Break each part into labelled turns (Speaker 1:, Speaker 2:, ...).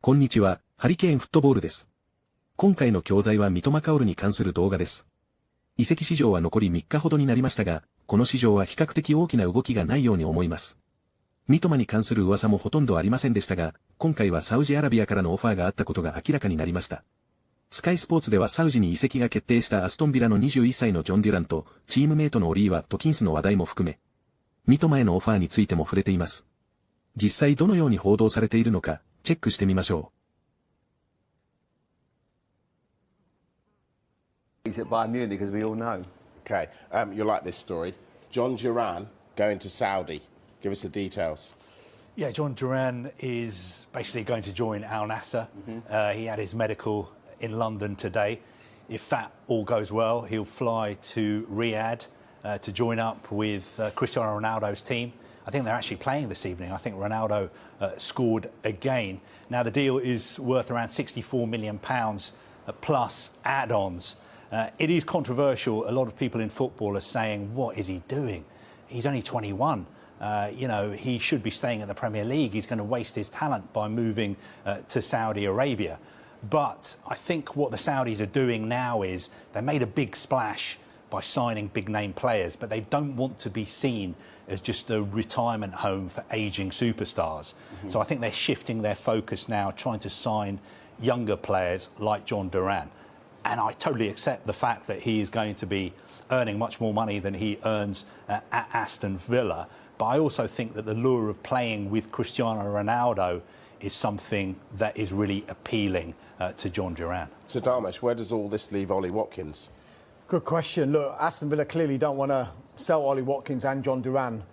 Speaker 1: こんにちは、ハリケーンフットボールです。今回の教材は三笘薫に関する動画です。移籍市場は残り3日ほどになりましたが、この市場は比較的大きな動きがないように思います。三笘に関する噂もほとんどありませんでしたが、今回はサウジアラビアからのオファーがあったことが明らかになりました。スカイスポーツではサウジに移籍が決定したアストンビラの21歳のジョン・デュランと、チームメイトのオリーワ・トキンスの話題も含め、三笘へのオファーについても触れています。実際どのように報道されているのか、チェックしてみましょ
Speaker 2: う。He's at Bayern Munich, as we all know.
Speaker 3: Okay, you'll like this story. John Duran going to Saudi. Give us the details.
Speaker 4: Yeah, John Duran is basically going to join Al Nassr. He had his medical in London today. If that all goes well, he'll fly to Riyadh to join up with Cristiano Ronaldo's team. I think they're actually playing this evening. I think Ronaldo scored again. Now, the deal is worth around £64 million plus add-ons. It is controversial. A lot of people in football are saying, what is he doing? He's only 21. He should be staying at the Premier League. He's going to waste his talent by moving to Saudi Arabia. But I think what the Saudis are doing now is they made a big splash by signing big-name players, but they don't want to be seen as just a retirement home for ageing superstars. So I think they're shifting their focus now, trying to sign younger players like John Duran. And I totally accept the fact that he is going to be earning much more money than he earns at Aston Villa. But I also think that the lure of playing with Cristiano Ronaldo is something that is really appealing to John Duran.
Speaker 3: So, Darmesh, where does all this leave Ollie Watkins?
Speaker 5: Good question. Look, Aston Villa clearly don't want to sell Ollie Watkins and John Duran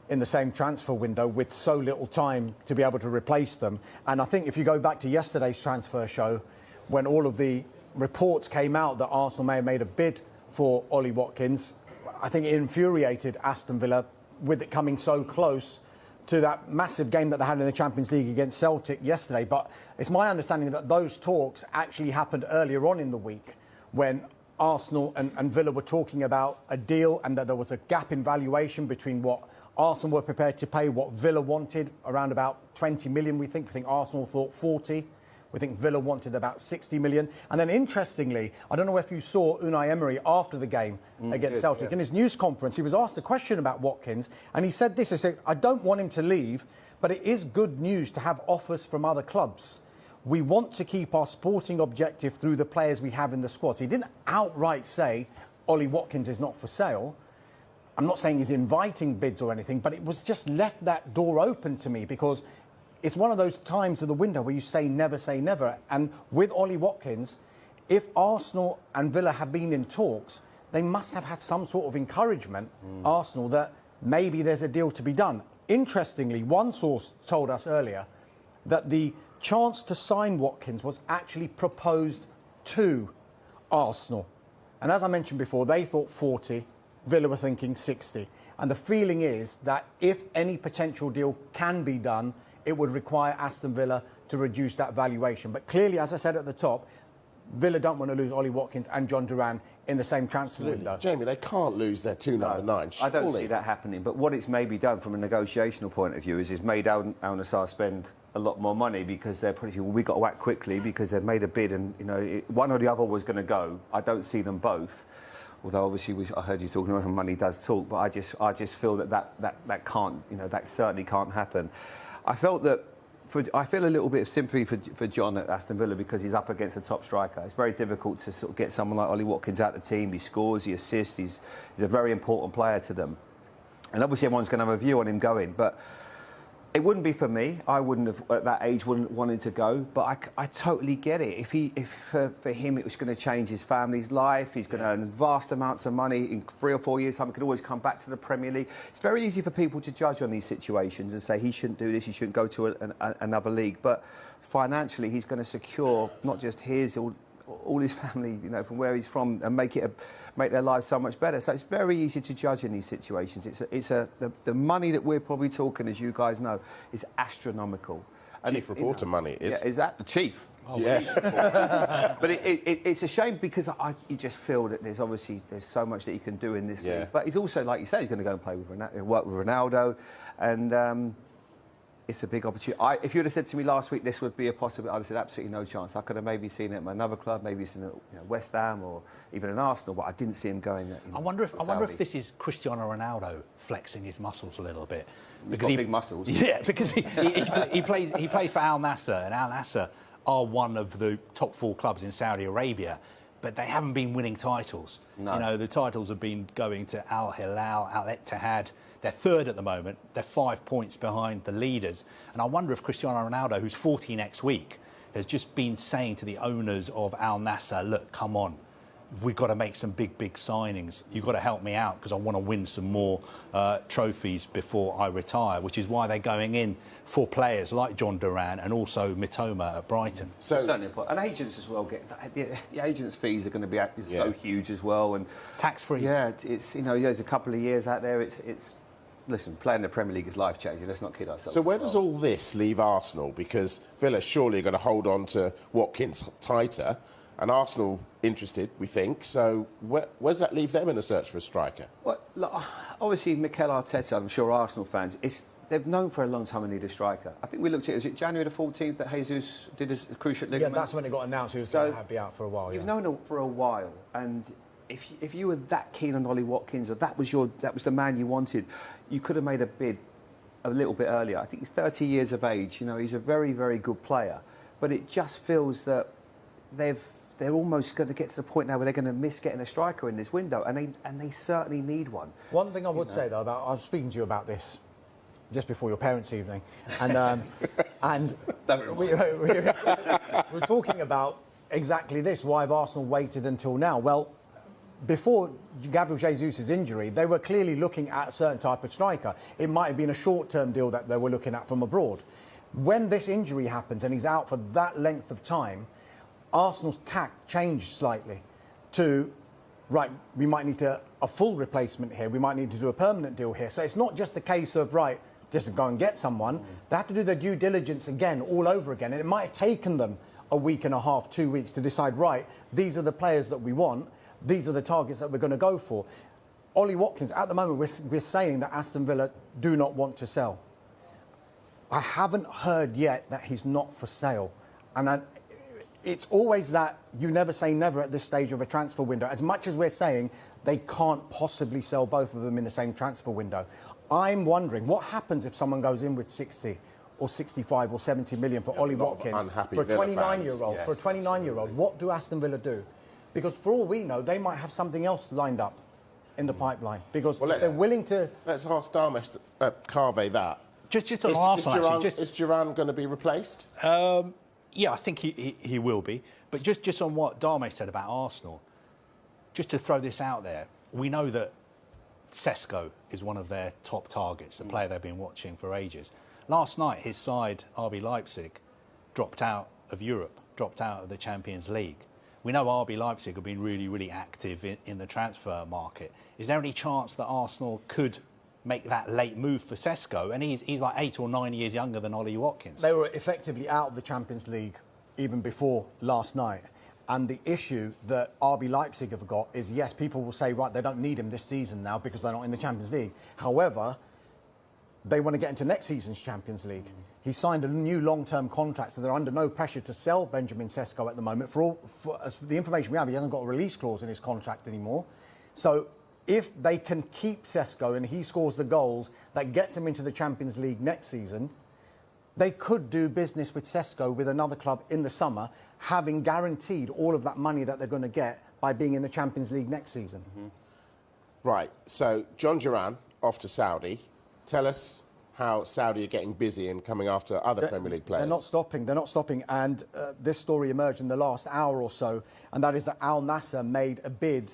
Speaker 5: in the same transfer window with so little time to be able to replace them. And I think if you go back to yesterday's transfer show, when all of the reports came out that Arsenal may have made a bid for Ollie Watkins, I think it infuriated Aston Villa with it coming so close to that massive game that they had in the Champions League against Celtic yesterday. But it's my understanding that those talks actually happened earlier on in the week when Arsenal and Villa were talking about a deal and that there was a gap in valuation between what Arsenal were prepared to pay, what Villa wanted, around about 20 million, we think. We think Arsenal thought 40. We think Villa wanted about 60 million. And then interestingly, I don't know if you saw Unai Emery after the game against Celtic. In his news conference, he was asked a question about Watkins and he said this, he said, I don't want him to leave, but it is good news to have offers from other clubs. We want to keep our sporting objective through the players we have in the squad. So he didn't outright say Ollie Watkins is not for sale. I'm not saying he's inviting bids or anything, but it was just left that door open to me because it's one of those times of the window where you say never. And with Ollie Watkins, if Arsenal and Villa have been in talks, they must have had some sort of encouragement, Arsenal, that maybe there's a deal to be done. Interestingly, one source told us earlier that the chance to sign Watkins was actually proposed to Arsenal. And as I mentioned before, they thought 40, Villa were thinking 60. And the feeling is that if any potential deal can be done, it would require Aston Villa to reduce that valuation. But clearly, as I said at the top, Villa don't want to lose Ollie Watkins and John Duran in the same transfer window.
Speaker 3: Jamie, they can't lose their two number nines.
Speaker 2: I don't see that happening. But what it's maybe done from a negotiational point of view is it's made Al Nassr spend a lot more money because they're pretty well, we got to act quickly because they've made a bid and one or the other was going to go. I don't see them both. Although obviously I heard you talking about money does talk, but I just feel that can't, that certainly can't happen. I felt that I feel a little bit of sympathy for John at Aston Villa because he's up against a top striker. It's very difficult to sort of get someone like Ollie Watkins out of the team. He scores, he assists, he's a very important player to them. And obviously everyone's going to have a view on him going, but it wouldn't be for me. I wouldn't have, at that age, wouldn't want him to go. But I totally get it. If for him it was going to change his family's life, he's going to earn vast amounts of money in 3 or 4 years' time. He could always come back to the Premier League. It's very easy for people to judge on these situations and say he shouldn't do this, he shouldn't go to another league. But financially, he's going to secure not just his all his family, from where he's from, and make their lives so much better. So it's very easy to judge in these situations. The money that we're probably talking, as you guys know, is astronomical.
Speaker 3: Chief reporter money is.
Speaker 2: Yeah, is that the chief?
Speaker 3: Oh, yeah.
Speaker 2: But it's a shame because you just feel that there's so much that he can do in this league. But he's also, like you say, he's going to go and work with Ronaldo, and it's a big opportunity. If you would have said to me last week this would be a possibility, I'd have said absolutely no chance. I could have maybe seen it at another club, maybe seen it at West Ham or even in Arsenal, but I didn't see him going.
Speaker 4: I wonder if this is Cristiano Ronaldo flexing his muscles a little bit.
Speaker 2: Because he big muscles.
Speaker 4: Yeah, because he plays for Al Nassr, and Al Nassr are one of the top 4 clubs in Saudi Arabia, but they haven't been winning titles.
Speaker 2: No.
Speaker 4: You know, the titles have been going to Al Hilal, Al Ittihad. They're third at the moment. They're 5 points behind the leaders. And I wonder if Cristiano Ronaldo, who's 40 next week, has just been saying to the owners of Al Nassr, look, come on, we've got to make some big signings. You've got to help me out because I want to win some more trophies before I retire, which is why they're going in for players like John Duran and also Mitoma at Brighton.
Speaker 2: So certainly, and agents as well the agents' fees are going to be so huge as well, and
Speaker 4: tax-free.
Speaker 2: Yeah, it's there's a couple of years out there. It's listen, playing the Premier League is life-changing. Let's not kid ourselves.
Speaker 3: So where does all this leave Arsenal? Because Villa surely are going to hold on to Watkins tighter, and Arsenal interested, we think. So where does that leave them in a search for a striker?
Speaker 2: Well, look, obviously, Mikel Arteta, I'm sure Arsenal fans, they've known for a long time they need a striker. I think we looked at it, was it January the 14th that Jesus did his cruciate ligament?
Speaker 5: Yeah, that's when it got announced he was going to be out for a while.
Speaker 2: You've known it for a while, and if you were that keen on Ollie Watkins, or that was the man you wanted, you could have made a bid a little bit earlier. I think he's 30 years of age. You know, he's a very, very good player, but it just feels that they're almost going to get to the point now where they're going to miss getting a striker in this window, and they certainly need one.
Speaker 5: One thing I would say though, I was speaking to you about this just before your parents' evening, and we're talking about exactly this. Why have Arsenal waited until now? Well, before Gabriel Jesus' injury, they were clearly looking at a certain type of striker. It might have been a short-term deal that they were looking at from abroad. When this injury happens and he's out for that length of time, Arsenal's tack changed slightly to, right, we might need a full replacement here, we might need to do a permanent deal here. So it's not just a case of, right, just go and get someone. They have to do their due diligence again, all over again. And it might have taken them a week and a half, 2 weeks to decide, right, these are the players that we want, these are the targets that we're going to go for. Ollie Watkins, at the moment, we're saying that Aston Villa do not want to sell. I haven't heard yet that he's not for sale. And it's always that you never say never at this stage of a transfer window. As much as we're saying they can't possibly sell both of them in the same transfer window, I'm wondering what happens if someone goes in with 60 or 65 or 70 million for Ollie Watkins for a 29-year-old. For a 29-year-old, what do Aston Villa do? Because for all we know, they might have something else lined up in the pipeline. Because they're willing to.
Speaker 3: Let's ask Darmesh Carve that.
Speaker 4: Just on Arsenal,
Speaker 3: is Duran going to be replaced?
Speaker 4: Yeah, I think he will be. But just on what Darmesh said about Arsenal, just to throw this out there, we know that Sesko is one of their top targets, the player they've been watching for ages. Last night, his side, RB Leipzig, dropped out of Europe, dropped out of the Champions League. We know RB Leipzig have been really, really active in the transfer market. Is there any chance that Arsenal could make that late move for Sesko? And he's like 8 or 9 years younger than Ollie Watkins.
Speaker 5: They were effectively out of the Champions League even before last night. And the issue that RB Leipzig have got is, yes, people will say, right, they don't need him this season now because they're not in the Champions League. However, they want to get into next season's Champions League. He signed a new long-term contract, so they're under no pressure to sell Benjamin Sesko at the moment. For the information we have, he hasn't got a release clause in his contract anymore. So if they can keep Sesko and he scores the goals that gets him into the Champions League next season, they could do business with Sesko with another club in the summer, having guaranteed all of that money that they're going to get by being in the Champions League next season.
Speaker 3: Right, so John Duran off to Saudi. Tell us how Saudi are getting busy and coming after other Premier League players.
Speaker 5: They're not stopping. And this story emerged in the last hour or so, and that is that Al Nassr made a bid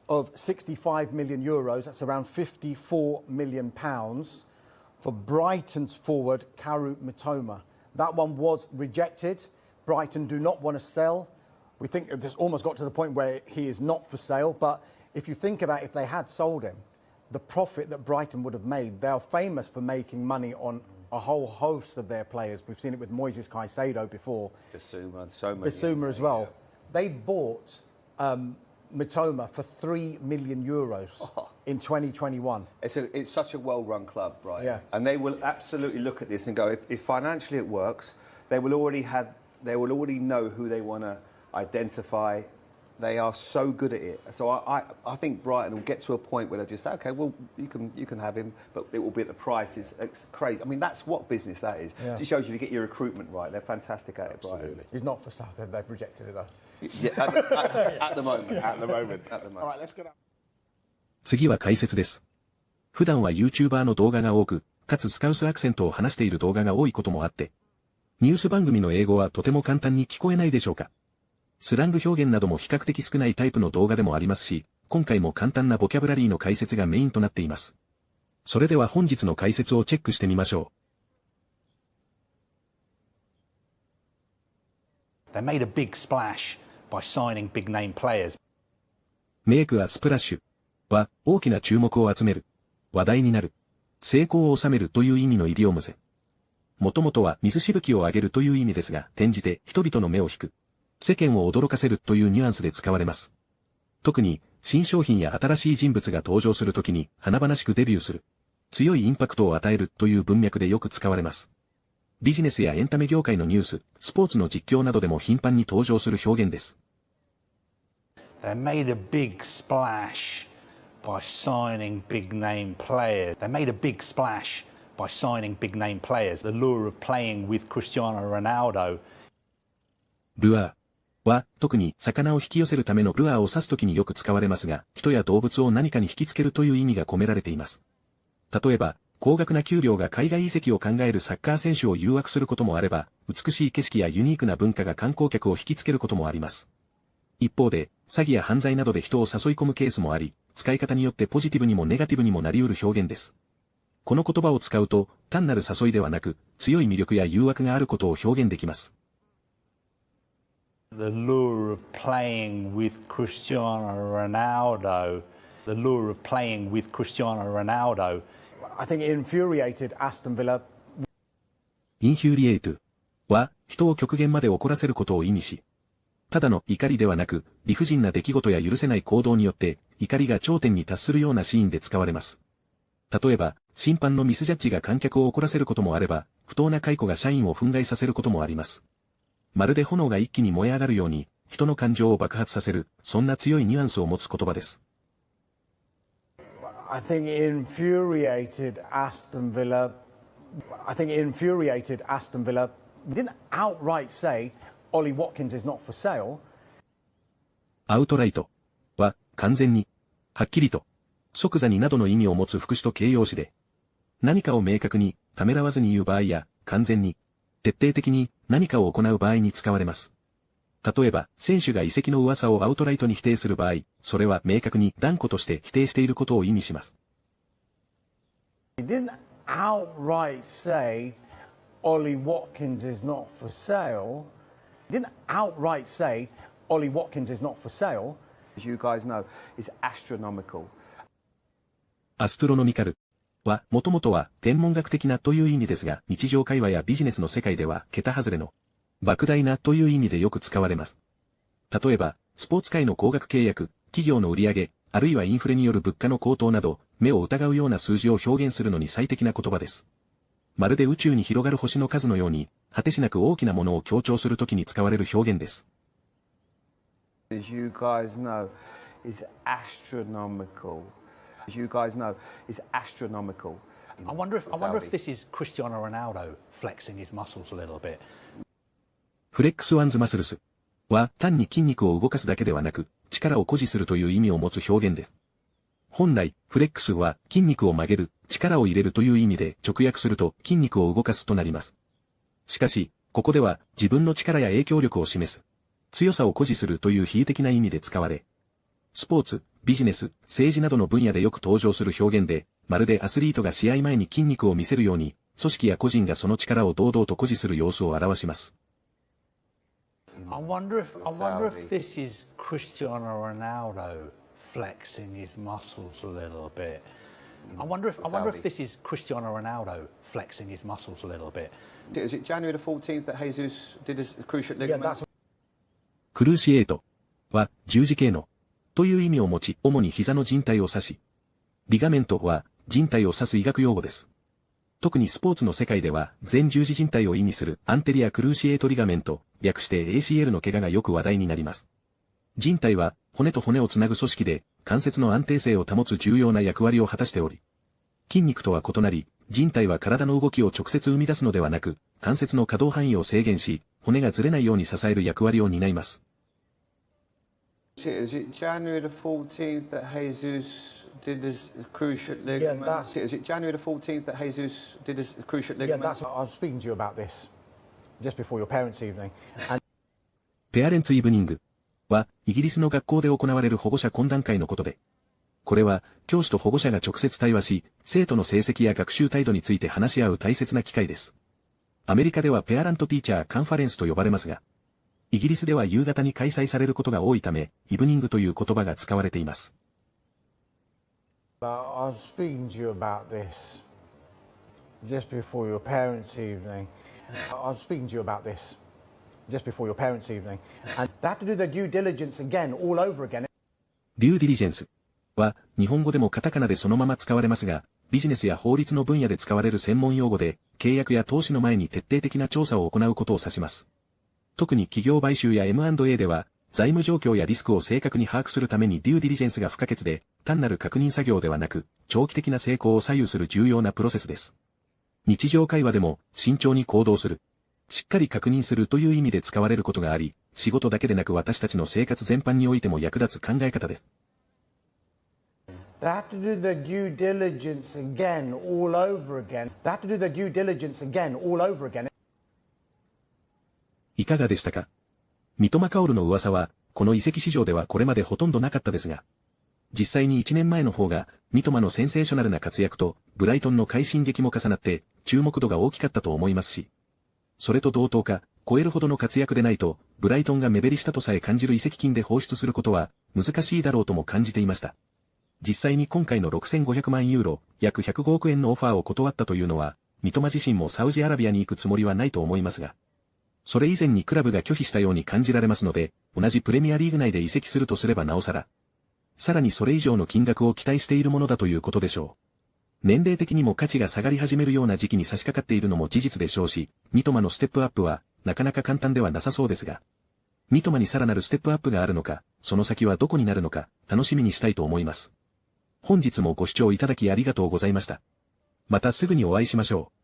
Speaker 5: of 65 million euros, that's around 54 million pounds, for Brighton's forward, Karu Mitoma. That one was rejected. Brighton do not want to sell. We think it's almost got to the point where he is not for sale. But if you think about if they had sold him, the profit that Brighton would have made. They are famous for making money on a whole host of their players. We've seen it with Moises Caicedo before.
Speaker 2: Bissouma, so many.
Speaker 5: Bissouma as well. Yeah. They bought Mitoma for €3 million in 2021.
Speaker 2: It's such a well-run club, right?
Speaker 5: Yeah.
Speaker 2: And they will absolutely look at this and go, if financially it works, they will already know who they want to identify. They are so good at it. So I think Brighton will get to a point where they'll just say, okay, well, you can have him, but it will be at the price. It's crazy. I mean, that's what business that is.
Speaker 5: Yeah.
Speaker 2: It just shows you to get your recruitment right. They're fantastic at it, Brighton.
Speaker 3: Absolutely.
Speaker 5: He's not for South, they've rejected it though.
Speaker 2: Yeah, at the moment.
Speaker 3: At the moment.
Speaker 2: At the moment.
Speaker 3: All right, let's get up.
Speaker 1: 次は解説です。普段は YouTuber の動画が多く、かつスカウスアクセントを話している動画が多いこともあって、ニュース番組の英語はとても簡単に聞こえないでしょうか。スラング表現なども比較的少ないタイプの動画でもありますし、今回も簡単なボキャブラリーの解説がメインとなっています。それでは本日の解説をチェックしてみましょ
Speaker 4: They made a big splash by signing big name players.
Speaker 1: う。メイクはスプラッシュは大きな注目を集める、話題になる、成功を収めるという意味のイディオムゼ。もともとは水しぶきを上げるという意味ですが、転じて人々の目を引く。世間を驚かせるというニュアンスで使われます。特に、新商品や新しい人物が登場するときに華々しくデビューする。強いインパクトを与えるという文脈でよく使われます。ビジネスやエンタメ業界のニュース、スポーツの実況などでも頻繁に登場する表現です。
Speaker 4: They made a big splash by signing big name players. They made a big splash by signing big name players. The lure of playing with Cristiano Ronaldo.
Speaker 1: ルアーは、特に魚を引き寄せるためのルアーを指すときによく使われますが、人や動物を何かに引きつけるという意味が込められています。例えば、高額な給料が海外移籍を考えるサッカー選手を誘惑することもあれば、美しい景色やユニークな文化が観光客を引きつけることもあります。一方で、詐欺や犯罪などで人を誘い込むケースもあり、使い方によってポジティブにもネガティブにもなり得る表現です。この言葉を使うと、単なる誘いではなく、強い魅力や誘惑があることを表現できます。
Speaker 4: The lure of playing with Cristiano Ronaldo. The lure of playing with Cristiano Ronaldo.
Speaker 5: I think it infuriated Aston Villa.
Speaker 1: インフューリエイトは、人を極限まで怒らせることを意味し、ただの怒りではなく、理不尽な出来事や許せない行動によって、怒りが頂点に達するようなシーンで使われます。例えば、審判のミスジャッジが観客を怒らせることもあれば、不当な解雇が社員を憤慨させることもあります。まるで炎が一気に燃え上がるように、人の感情を爆発させる、そんな強いニュアンスを持つ言葉です。
Speaker 5: I think it infuriated Aston Villa. I think it infuriated Aston Villa. Didn't outright say Ollie Watkins is not for sale.
Speaker 1: アウトライトは、完全に、はっきりと、即座になどの意味を持つ副詞と形容詞で、何かを明確に、ためらわずに言う場合や、完全に、徹底的に何かを行う場合に使われます。例えば、選手が移籍の噂をアウトライトに否定する場合、それは明確に断固として否定していることを意味します。
Speaker 5: He didn't outright say Ollie Watkins is not for sale. He didn't outright say Ollie Watkins is not for sale.
Speaker 2: As you guys know, is astronomical.
Speaker 1: アストロノミカルは、もともとは天文学的なという意味ですが、日常会話やビジネスの世界では桁外れの莫大なという意味でよく使われます。例えば、スポーツ界の高額契約、企業の売上、あるいはインフレによる物価の高騰など、目を疑うような数字を表現するのに最適な言葉です。まるで宇宙に広がる星の数のように、果てしなく大きなものを強調するときに使われる表現です。
Speaker 2: As you guys know, is astronomical. As you guys know, is astronomical.
Speaker 4: I wonder if this is Cristiano Ronaldo flexing his muscles a little bit.
Speaker 1: フレックスワンズマスルスは単に筋肉を動かすだけではなく、力を誇示するという意味を持つ表現です。本来、フレックスは筋肉を曲げる、力を入れるという意味で直訳すると筋肉を動かすとなります。しかし、ここでは自分の力や影響力を示す、強さを誇示するという比喩的な意味で使われ、スポーツ、ビジネス、政治などの分野でよく登場する表現で、まるでアスリートが試合前に筋肉を見せるように、組織や個人がその力を堂々と誇示する様子を表します。
Speaker 4: I wonder if this is Cristiano Ronaldo flexing his muscles a little bit. I wonder if this is Cristiano Ronaldo flexing his muscles a little bit.
Speaker 2: Is it January the 14th that Jesus did his cruciate ligament?
Speaker 5: Yeah, that's
Speaker 1: クルーシエイトは十字形のという意味を持ち、主に膝の靭帯を指し、リガメントは靭帯を指す医学用語です。特にスポーツの世界では、前十字靭帯を意味するアンテリアクルーシエートリガメント、略して ACL の怪我がよく話題になります。靭帯は、骨と骨をつなぐ組織で、関節の安定性を保つ重要な役割を果たしており、筋肉とは異なり、靭帯は体の動きを直接生み出すのではなく、関節の可動範囲を制限し、骨がずれないように支える役割を担います。
Speaker 2: Is it January the 14th that Jesus did this cruciate ligament?
Speaker 5: Yeah, that's...
Speaker 2: Is it January the 14th that Jesus did this cruciate ligament?
Speaker 5: Yeah, that's... I was speaking to you about this just before your parents' evening. And...
Speaker 1: ペアレンツイブニングは、イギリスの学校で行われる保護者懇談会のことで、これは、教師と保護者が直接対話し、生徒の成績や学習態度について話し合う大切な機会です。アメリカではペアラントティーチャーカンファレンスと呼ばれますが、イギリスでは夕方に開催されることが多いため、イブニングという言葉が使われています。
Speaker 5: I was speaking to you about this just before your parents' evening. I was speaking to you about this just before your parents' evening. And they have to do their due diligence again, all over again.
Speaker 1: デューディリジェンスは、日本語でもカタカナでそのまま使われますが、ビジネスや法律の分野で使われる専門用語で、契約や投資の前に徹底的な調査を行うことを指します。特に企業買収や M&A では、財務状況やリスクを正確に把握するためにデューディリジェンスが不可欠で、単なる確認作業ではなく、長期的な成功を左右する重要なプロセスです。日常会話でも、慎重に行動する。しっかり確認するという意味で使われることがあり、仕事だけでなく私たちの生活全般においても役立つ考え方です。
Speaker 5: They have to do their due diligence again, all over again. They have to do their due diligence again, all over again.
Speaker 1: いかがでしたか？三笘薫の噂は、この移籍市場ではこれまでほとんどなかったですが、実際に1年前の方が、三笘のセンセーショナルな活躍と、ブライトンの快進撃も重なって、注目度が大きかったと思いますし、それと同等か、超えるほどの活躍でないと、ブライトンが目減りしたとさえ感じる移籍金で放出することは、難しいだろうとも感じていました。実際に今回の6500万ユーロ、約105億円のオファーを断ったというのは、三笘自身もサウジアラビアに行くつもりはないと思いますが、それ以前にクラブが拒否したように感じられますので、同じプレミアリーグ内で移籍するとすればなおさら、さらにそれ以上の金額を期待しているものだということでしょう。年齢的にも価値が下がり始めるような時期に差し掛かっているのも事実でしょうし、三笘のステップアップは、なかなか簡単ではなさそうですが、三笘にさらなるステップアップがあるのか、その先はどこになるのか、楽しみにしたいと思います。本日もご視聴いただきありがとうございました。またすぐにお会いしましょう。